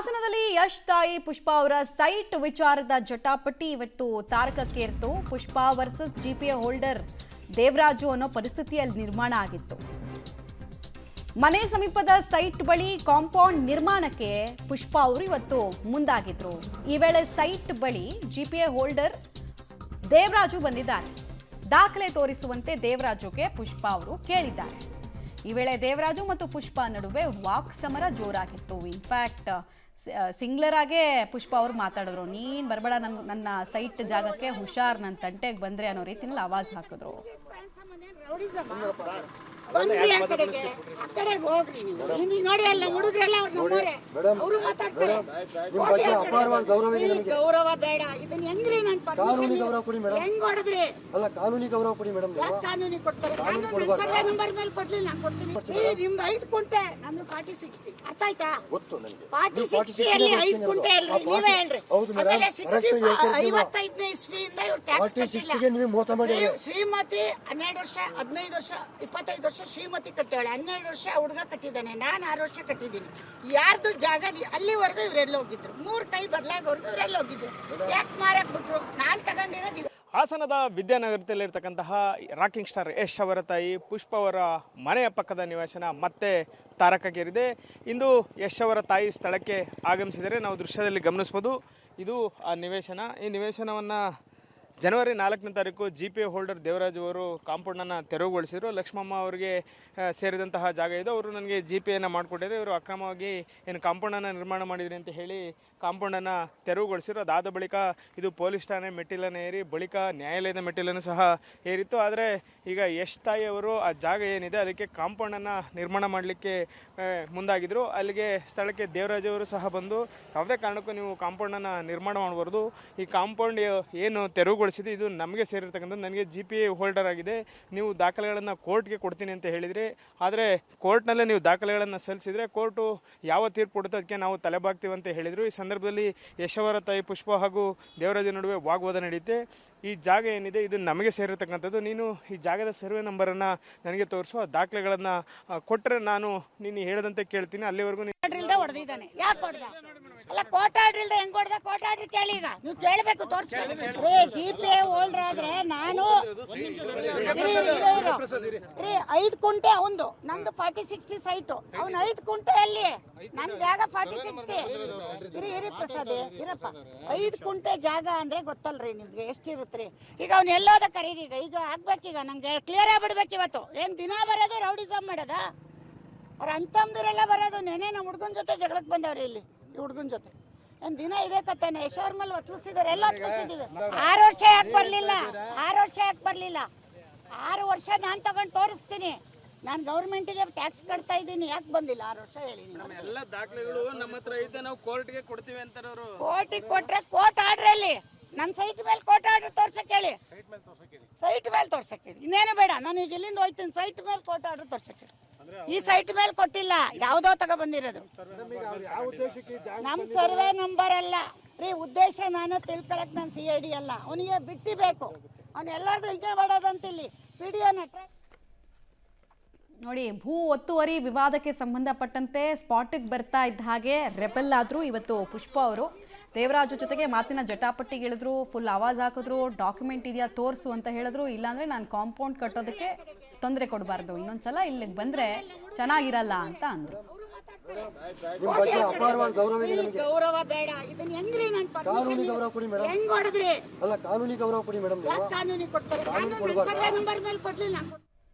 ಹಾಸನದಲ್ಲಿ ಯಶ್ ತಾಯಿ ಪುಷ್ಪಾ ಅವರ ಸೈಟ್ ವಿಚಾರದ ಜಟಾಪಟಿ ಇವತ್ತು ತಾರಕಕ್ಕೇರಿತು. Pushpa versus GPA holder Devaraju ಅನ್ನೋ ಪರಿಸ್ಥಿತಿಯಲ್ಲಿ ನಿರ್ಮಾಣ ಆಗಿತ್ತು. ಮನೆ ಸಮೀಪದ ಸೈಟ್ ಬಳಿ ಕಾಂಪೌಂಡ್ ನಿರ್ಮಾಣಕ್ಕೆ ಪುಷ್ಪಾ ಅವರು ಇವತ್ತು ಮುಂದಾಗಿದ್ರು. ಈ ವೇಳೆ ಸೈಟ್ ಬಳಿ ಜಿಪಿಎ ಹೋಲ್ಡರ್ ದೇವರಾಜು ಬಂದಿದ್ದಾರೆ. ದಾಖಲೆ ತೋರಿಸುವಂತೆ ದೇವರಾಜುಗೆ ಪುಷ್ಪಾ ಅವರು ಕೇಳಿದ್ದಾರೆ. ಈ ವೇಳೆ ದೇವರಾಜು ಮತ್ತು ಪುಷ್ಪಾ ನಡುವೆ ವಾಕ್ ಸಮರ ಜೋರಾಗಿತ್ತು. ಇನ್ಫ್ಯಾಕ್ಟ್ ಸಿಂಗ್ಲರ್ ಆಗೇ ಪುಷ್ಪಾ ಅವರು ಮಾತಾಡಿದ್ರು, ನೀನ್ ಬರಬೇಡ ನನ್ನ ಸೈಟ್ ಜಾಗಕ್ಕೆ, ಹುಷಾರ್ ನನ್ನ ತಂಟೆಗೆ ಬಂದ್ರೆ ಅನ್ನೋ ರೀತಿಯಲ್ಲಿ ಆವಾಜ್ ಹಾಕಿದ್ರು. ಗೌರವ ಬೇಡ, ಇದನ್ನ ಹೆಂಗ್ರಿ ನಾನು ಕಾನೂನಿ ಗೌರವ ಕೊಡಿ ಮೇಡಮ್. ಹೆಂಗ್ ಹೊಡೆದ್ರಿ? ಅಲ್ಲ ಕಾನೂನಿ ಗೌರವ ಕೊಡಿ ಮೇಡಮ್. ಕಾನೂನಿ ಕೊಡ್ತಾರೆ, ಸರ್ವೆ ನಂಬರ್ ಮೇಲೆ ಕೊಡ್ಲಿ, ನಾನು ಕೊಡ್ತೀನಿ. ನಿಮ್ದು 5 ಕುಂಟೆ, ನಂದು 40-60, ಅರ್ಥ ಆಯ್ತಾ? ಗೊತ್ತು ನನಗೆ. 40-60 ಅಲ್ಲಿ 5 ಕುಂಟೆ ಅಲ್ರಿ, ನೀವೇ ಹೇಳ್ರಿ. ಆಮೇಲೆ 55ನೇ ಇಸ್ವಿಯಿಂದ ಇವ್ರು ಟ್ಯಾಕ್ಸ್ ಕಟ್ಟಿಲ್ಲ. ನೀವು ಮೋಸ ಮಾಡಿ. ಶ್ರೀಮತಿ 12 ವರ್ಷ, 15 ವರ್ಷ, 25 ವರ್ಷ ಶ್ರೀಮತಿ ಕಟ್ಟಾಳೆ, 12 ವರ್ಷ ಹುಡುಗ ಕಟ್ಟಿದ್ದಾನೆ, ನಾನು 6 ವರ್ಷ ಕಟ್ಟಿದ್ದೀನಿ. ಯಾರ್ದು ಜಾಗ ಅಲ್ಲಿವರೆಗೂ ಇವರೆಲ್ಲ ಹೋಗಿದ್ರು, 3 ಕೈ ಬದಲಾಗೋರ್ಗು ಇವರೆಲ್ಲ ಹೋಗಿದ್ರು. ಯಾಕೆ ಮಾರಕ್ ಬಿಟ್ರು? ನಾನು ತಗೊಂಡಿರೋದು. ಹಾಸನದ ವಿದ್ಯಾನಗರದಲ್ಲಿರ್ತಕ್ಕಂತಹ ರಾಕಿಂಗ್ ಸ್ಟಾರ್ ಯಶ್ ಅವರ ತಾಯಿ ಪುಷ್ಪಾ ಅವರ ಮನೆಯ ಪಕ್ಕದ ನಿವಾಸನ ಮತ್ತೆ ತಾರಕಕ್ಕೇರಿದೆ. ಇಂದು ಯಶ್ ಅವರ ತಾಯಿ ಸ್ಥಳಕ್ಕೆ ಆಗಮಿಸಿದರೆ ನಾವು ದೃಶ್ಯದಲ್ಲಿ ಗಮನಿಸ್ಬೋದು. ಇದು ಆ ನಿವೇಶನ. ಈ ನಿವೇಶನವನ್ನು ಜನವರಿ 4ನೇ ತಾರೀಕು ಜಿಪಿಎ ಹೋಲ್ಡರ್ ದೇವರಾಜು ಅವರು ಕಾಂಪೌಂಡನ್ನು ತೆರವುಗೊಳಿಸಿದರು. ಲಕ್ಷ್ಮಮ್ಮ ಅವರಿಗೆ ಸೇರಿದಂತಹ ಜಾಗ ಇದು. ಅವರು ನನಗೆ ಜಿಪಿಎನ ಮಾಡಿಕೊಟ್ಟಿದ್ದಾರೆ. ಇವರು ಅಕ್ರಮವಾಗಿ ಏನು ಕಾಂಪೌಂಡನ್ನು ನಿರ್ಮಾಣ ಮಾಡಿದ್ರಿ ಅಂತ ಹೇಳಿ ಕಾಂಪೌಂಡನ್ನು ತೆರವುಗೊಳಿಸಿದ್ರು. ಅದಾದ ಬಳಿಕ ಇದು ಪೊಲೀಸ್ ಠಾಣೆ ಮೆಟ್ಟಿಲನ್ನು ಏರಿ ಬಳಿಕ ನ್ಯಾಯಾಲಯದ ಮೆಟ್ಟಿಲನ್ನು ಸಹ ಏರಿತ್ತು. ಆದರೆ ಈಗ ಯಶ್ ತಾಯಿ ಅವರು ಆ ಜಾಗ ಏನಿದೆ ಅದಕ್ಕೆ ಕಾಂಪೌಂಡನ್ನು ನಿರ್ಮಾಣ ಮಾಡಲಿಕ್ಕೆ ಮುಂದಾಗಿದ್ದರು. ಅಲ್ಲಿಗೆ ಸ್ಥಳಕ್ಕೆ ದೇವರಾಜು ಅವರು ಸಹ ಬಂದು ಯಾವುದೇ ಕಾರಣಕ್ಕೂ ನೀವು ಕಾಂಪೌಂಡನ್ನು ನಿರ್ಮಾಣ ಮಾಡಬಾರ್ದು, ಈ ಕಾಂಪೌಂಡ್ ಏನು ತೆರವುಗೊಳಿಸಿದೆ ಇದು ನಮಗೆ ಸೇರಿರ್ತಕ್ಕಂಥದ್ದು, ನನಗೆ ಜಿಪಿಎ ಹೋಲ್ಡರ್ ಆಗಿದೆ, ನೀವು ದಾಖಲೆಗಳನ್ನು ಕೋರ್ಟ್ಗೆ ಕೊಡ್ತೀನಿ ಅಂತ ಹೇಳಿದರೆ. ಆದರೆ ಕೋರ್ಟ್ನಲ್ಲೇ ನೀವು ದಾಖಲೆಗಳನ್ನು ಸಲ್ಲಿಸಿದರೆ ಕೋರ್ಟು ಯಾವ ತೀರ್ಪು ಕೊಡುತ್ತೆ ಅದಕ್ಕೆ ನಾವು ತಲೆಬಾಗ್ತೀವಿ ಅಂತ ಹೇಳಿದರು. ಈ ಸಂದರ್ಭದಲ್ಲಿ ಯಶ್ ಅವರ ತಾಯಿ ಪುಷ್ಪಾ ಹಾಗೂ ದೇವರಾಜು ನಡುವೆ ವಾಗ್ವಾದ ನಡೆಯುತ್ತೆ. ಈ ಜಾಗ ಏನಿದೆ ಇದು ನಮಗೆ ಸೇರಿರ್ತಕ್ಕಂಥದ್ದು, ನೀನು ಈ ಜಾಗದ ಸರ್ವೆ ನಂಬರನ್ನು ನನಗೆ ತೋರಿಸುವ ದಾಖಲೆಗಳನ್ನು ಕೊಟ್ಟರೆ ನಾನು ನೀನು ಹೇಳದಂತೆ ಕೇಳ್ತೀನಿ. ಅಲ್ಲಿವರೆಗೂ ಹೊಡೆದಿದ್ದಾನೆ. ಯಾಕೆ ಹೊಡೆದ? ಅಲ್ಲ ಕೋರ್ಟ್ ಆರ್ಡರ್ ಇಲ್ಲದೆ ಹೆಂಗ್ ಹೊಡೆದ? ಕೋರ್ಟ್ ಆರ್ಡರ್ ಕೇಳಿ, ಈಗ ನೀವು ಕೇಳಬೇಕು, ತೋರಿಸ್ಬೇಕು. ಜಿಪಿಎ ಹೋಲ್ಡರ್ ಆದ್ರೆ ನಾನು 5 ಕುಂಟೆ ಅವಂದು, ನಂದು 40-60 ಸೈಟು, ಅವ್ನು 5 ಕುಂಟೆ ಅಲ್ಲಿ, ನನ್ನ ಜಾಗ 40-60. ಇರಿ ಪ್ರಸಾದ್ ಇರಪ್ಪ, 5 ಕುಂಟೆ ಜಾಗ ಅಂದ್ರೆ ಗೊತ್ತಲ್ರಿ ನಿಮ್ಗೆ ಎಷ್ಟಿರುತ್ರಿ. ಈಗ ಅವ್ನು ಎಲ್ಲೋದ ಕರೀರಿ, ಈಗ ಆಗ್ಬೇಕೀಗ ನಂಗೆ ಕ್ಲಿಯರ್ ಆಗ್ಬಿಡ್ಬೇಕು. ಇವತ್ತು ಏನ್ ದಿನ ಬರೋದು ರೌಡಿಸಮ್ ಮಾಡೋದ? ಅವ್ರ ಅಂತಂದಿರೆಲ್ಲ ಬರೋದು. ನೆನೆ ನಮ್ಮ ಹುಡ್ಗನ ಜೊತೆ ಜಗಳಕ್ಕೆ ಬಂದವ್ರಿ ಇಲ್ಲಿ, ಈ ಹುಡ್ಗನ ಜೊತೆ ಏನ್ ದಿನ ಇದೇ ಕತ್ತೇನೆ. ಯಶೋರ್ ಮೇಲೆ ಒತ್ತಲಿಸಿದಾರೆ, ಎಲ್ಲ ಒತ್ತಲಿಸಿದೀವಿ. 6 ವರ್ಷ ಯಾಕೆ ಬರ್ಲಿಲ್ಲ? 6 ವರ್ಷ ಯಾಕೆ ಬರ್ಲಿಲ್ಲ? 6 ವರ್ಷ ನಾನು ತಗೊಂಡು ತೋರಿಸ್ತೀನಿ. ನಾನು ಗೌರ್ಮೆಂಟಿಗೆ ಟ್ಯಾಕ್ಸ್ ಕಟ್ತಾ ಇದ್ದೀನಿ, ಯಾಕೆ ಬಂದಿಲ್ಲ 6 ವರ್ಷ ಹೇಳಿ? ಎಲ್ಲ ದಾಖಲೆಗಳು ನಮ್ಮ ಹತ್ರ ಇದೆ, ನಾವು ಕೋರ್ಟ್ಗೆ ಕೊಡ್ತೀವಿ ಅಂತಾರೆ ಅವರು. ಕೋರ್ಟಿಗೆ ಕೊಟ್ರೆ ಕೋರ್ಟ್ ಆರ್ಡರ್ ಅಲ್ಲಿ ನನ್ನ ಸೈಟ್ ಮೇಲೆ ಕೋರ್ಟ್ ಆರ್ಡರ್ ತೋರ್ಸಕ್ ಹೇಳಿ, ಸೈಟ್ ಮೇಲೆ ತೋರ್ಸಕ್ ಹೇಳಿ. ಇನ್ನೇನು ಬೇಡ, ನಾನು ಈಗ ಇಲ್ಲಿಂದ ಹೋಯ್ತೀನಿ, ಸೈಟ್ ಮೇಲೆ ಕೋರ್ಟ್ ಆರ್ಡರ್ ತೋರ್ಸಕ್ ಹೇಳಿ. ಈ ಸೈಟ್ ಮೇಲೆ ಕೊಟ್ಟಿಲ್ಲ, ಯಾವುದೋ ತಗೋ ಬಂದಿರೋದು. ನಮ್ ಸರ್ವೆ ನಂಬರ್ ಅಲ್ಲ ರೀ, ಉದ್ದೇಶ ನಾನು ತಿಳ್ಕೊಳಕ್ ನಾನು CID ಅಲ್ಲ. ಅವನಿಗೆ ಬಿಟ್ಟಿಬೇಕು, ಅವ್ನು ಎಲ್ಲಾರ್ದು ಹಿಂಗೆ ಮಾಡೋದಂತ ಇಲ್ಲಿ ವಿಡಿಯೋನ ನೋಡಿ. ಭೂ ಒತ್ತುವರಿ ವಿವಾದಕ್ಕೆ ಸಂಬಂಧಪಟ್ಟಂತೆ ಸ್ಪಾಟಿಗೆ ಬರ್ತಾ ಇದ್ದ ಹಾಗೆ ರೆಬೆಲ್ ಆದ್ರು ಇವತ್ತು ಪುಷ್ಪಾ ಅವರು. ದೇವರಾಜು ಜೊತೆಗೆ ಮಾತಿನ ಜಟಾಪಟ್ಟಿಗಿಳಿದ್ರು, ಫುಲ್ ಆವಾಜ್ ಹಾಕಿದ್ರು, ಡಾಕ್ಯುಮೆಂಟ್ ಇದೆಯಾ ತೋರಿಸು ಅಂತ ಹೇಳಿದ್ರು. ಇಲ್ಲಾಂದ್ರೆ ನಾನು ಕಾಂಪೌಂಡ್ ಕಟ್ಟೋದಕ್ಕೆ ತೊಂದರೆ ಕೊಡಬಾರ್ದು, ಇನ್ನೊಂದ್ಸಲ ಇಲ್ಲಿಗೆ ಬಂದ್ರೆ ಚೆನ್ನಾಗಿರಲ್ಲ ಅಂತ ಅಂದ್ರು. ಗೌರವ ಬೇಡ, ಇದನ್ನ ಹೆಂಗ್ರಿ ನಾನು ಕಾನೂನಿ ಗೌರವ ಕೊಡಿ ಮೇಡಮ್. ಹೆಂಗ್ ಹೊಡೆದ್ರಿ? ಅಲ್ಲ ಕಾನೂನಿ ಗೌರವ ಕೊಡಿ ಮೇಡಮ್. ಕಾನೂನಿ ಕೊಡ್ತಾರೆ, ಸರ್ವೆ ನಂಬರ್ ಮೇಲೆ ಕೊಡ್ಲಿ, ನಾನು